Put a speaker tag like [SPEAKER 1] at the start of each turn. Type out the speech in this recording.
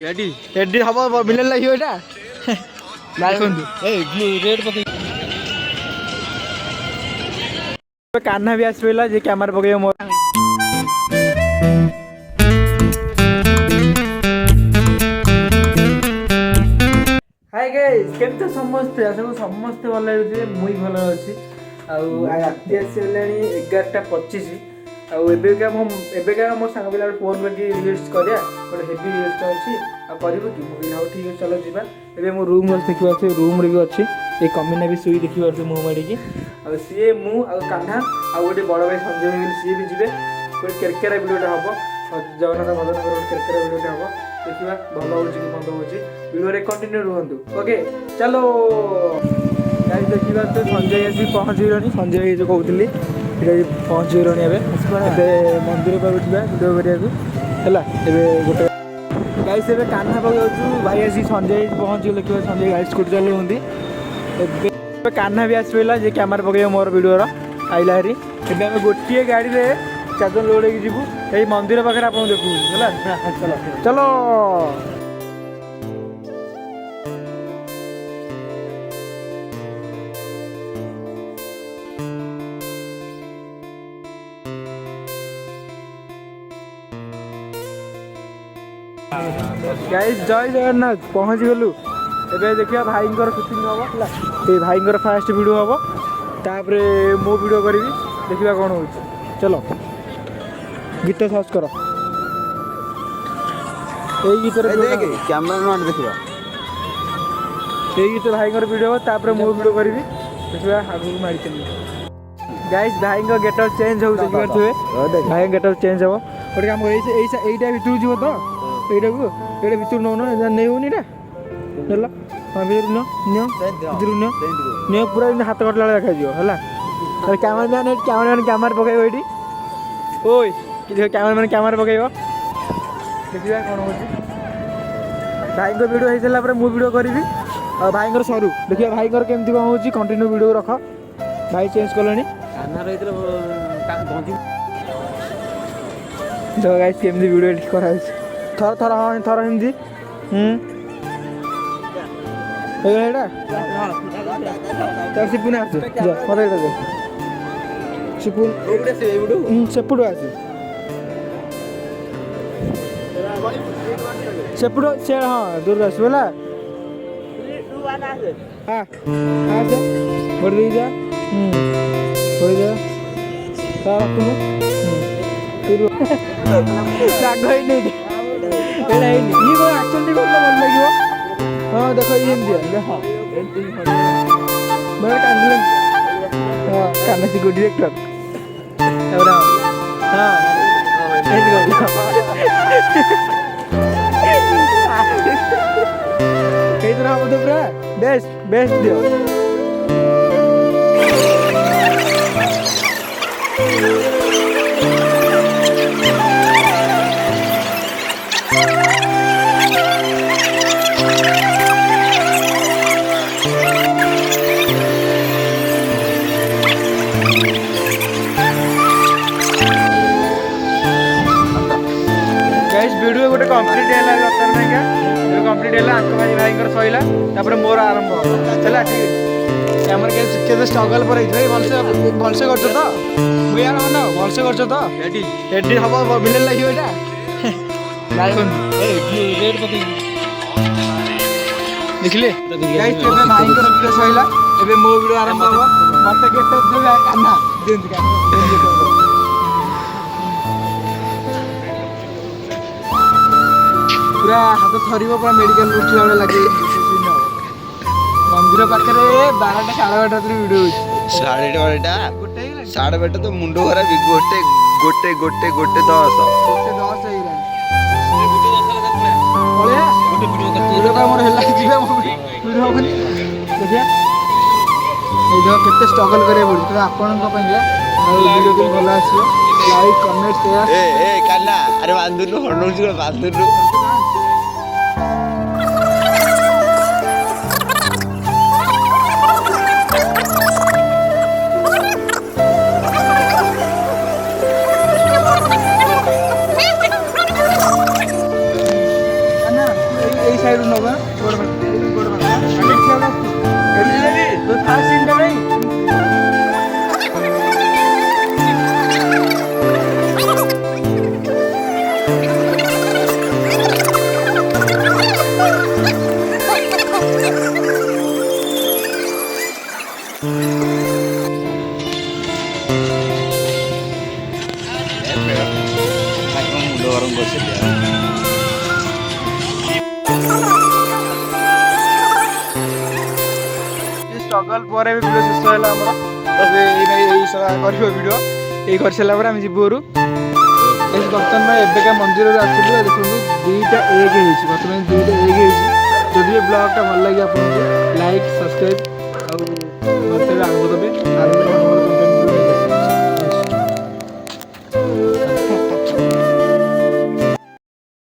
[SPEAKER 1] AD हम मिलन लगे एटा कान्हा भी आस पाला जे कैमरा पके मोर हाय गाइस केमते समस्त आसो समस्त भल होते मुई भल अछि आ राति आसलानी 11:25 आउ एबेका मो सांग पिला फोन करके रिक्वेस्ट करिया गोटे हेवी रिक्वेस्ट अछि आ करबो कि मुई हाउ ठीक है चलो जीवा एबे मो रूम बस देखिबा छै रूम रे भी अछि ए कमिना भी सुई देखिबा छै मुंह माडी की आ सीए मु आ कान्हा आ गोटे बड़ भाई संजय मिल सीए भी जिवे गोटे केरकेरा वीडियोटा हबो जगन्नाथ भजन कर केरकेरा वीडियोटा हबो देखिबा भलो होची कि मंद होची वीडियो रे कंटिन्यू रहंतु ओके चलो गाइस देखिबा तो संजय आसी पहुंच गेलनी संजय जो कहउतली पहुंच गलनी एबे मंदिर पर उठिबा वीडियो करिया हैला एबे गोटे गाइस एबे कान्हा पाक जाउछु भाई आसी संजय पहुंच गेल कि संजय गाइस स्कूटी चलो हुंदी एबे कान्हा भी आस पइला जे कैमरा पके मोर वीडियो रो आइला हरी एबे हम गोटिए गाड़ी रे चादर लोड़े की जीवु ए मंदिर पाखरे आपन देखु हैला चलो चलो गाइस जय जगन्नाथ पहुँच गलु एबे देखिया भाईंकर शूटिंग हबो हला ए भाईंकर फास्ट वीडियो हबो तापरे मो वीडियो करबी देखिबा कोन होछ चलो गीत सर्च करो ए गीत रे देख कैमरा नॉट देखिबा ए गीत भाईंकर वीडियो हो तापरे मो वीडियो करबी देखिबा आगु मारी चली गाइस भाईंकर गेटअप चेंज हो देखिबा छुए भाई गेटअप चेंज हबो ओटे काम करे एइटा भितरु जीवो तो एइटा को एइटा भितरु न न नै होनी टा चलो हां भितरु न भितरु न पूरा हाथ कटला देखा जियो हला अरे कैमरामैन कैमरा पकाइबो एठी ओय कि कैमरामैन कैमरा पकाइबो देखिबा कोन होची भाई को वीडियो हे चला पर मु वीडियो करबी आ भाई को सरू देखिबा भाई को केमती कोन होची कंटिन्यू वीडियो रख भाई चेंज करलनी कान्हा रहितले भंजी जो गाइस केमती वीडियो एडिट करा थर थर हाँ थर हिंदी एटा तर सिपुन आसे जा मते एटा दे सिपुन एटा से एबडू सेपुडू आसे सेपुडू से हां दूर आसे बोला 3 2 1 आसे हां आसे बढ़ दे जा हो जा तारा तुम राग ही नहीं एड़ा ही ये को एक्चुअली को मन लागियो हां देखो ये दिया देखो बड़ा कांदले हां कान्हा से गुड डायरेक्टर एवरा हां एडी कई तरह हम तो पूरा बेस्ट दियो वीडियो गोटे कंप्लीट है दरकार नहीं क्या कंप्लीट है आंक भाई भाई सैला तापर मोर आरंभ चला ठीक है कैमरा के स्ट्रगल पर भलसे कर तो मुझे यार मन भलसे कर तो एडी हम मिलन लगे देखिले भाई वीडियो सैला ए मो वीडियो आरंभ हम मत गेट पूरा हाथ थरिबो पूरा मेडिकल उठला वाला लगे मंदिर पाखरे 12टा 12:30 वीडियो
[SPEAKER 2] साढ़े 12टा तो मुंडो खरा गोटे गोटे गोटे गोटे 10
[SPEAKER 1] गोटे 10 होइरा वीडियो का मोर हेला जीवे वीडियो होनी देखिया ए जो केते स्ट्रगल करे बोल तो आपन को पइला वीडियो भी भला आसीयो लाइक कमेंट शेयर
[SPEAKER 2] ए कान्हा अरे बांधुनु हणौजी बांधुनु
[SPEAKER 1] ସାଇଡ୍ ନବା ଗୋଡ଼ ଫାଷ୍ଟ ସିନ୍ଟା ନାହିଁ
[SPEAKER 2] ମୁଣ୍ଡ ଗରମ କରିଥିଲି
[SPEAKER 1] ଷ୍ଟ୍ରଗଲ୍ ପରେ ବି ଭିଡ଼ିଓ ଶେଷ ହେଲା ଆମର ଏବେ ଏଇ କରିବ ଭିଡ଼ିଓ ଏଇ କରିସାରିଲା ପରେ ଆମେ ଯିବୁ ଘରୁ ବର୍ତ୍ତମାନ ପାଇଁ ଏବେକା ମନ୍ଦିରରୁ ଆସିଲୁ ଦେଖନ୍ତୁ 2ଟା ଏଗ୍ ହେଇଛି ବର୍ତ୍ତମାନ 2ଟା ଏଗ୍ ହେଇଛି ଯଦି ବି ବ୍ଲଗ୍ଟା ଭଲ ଲାଗେ ଆପଣଙ୍କୁ ଲାଇକ୍ ସବସ୍କ୍ରାଇବ୍ ଆଉ ମୋତେ ଆଗକୁ ଦେବେ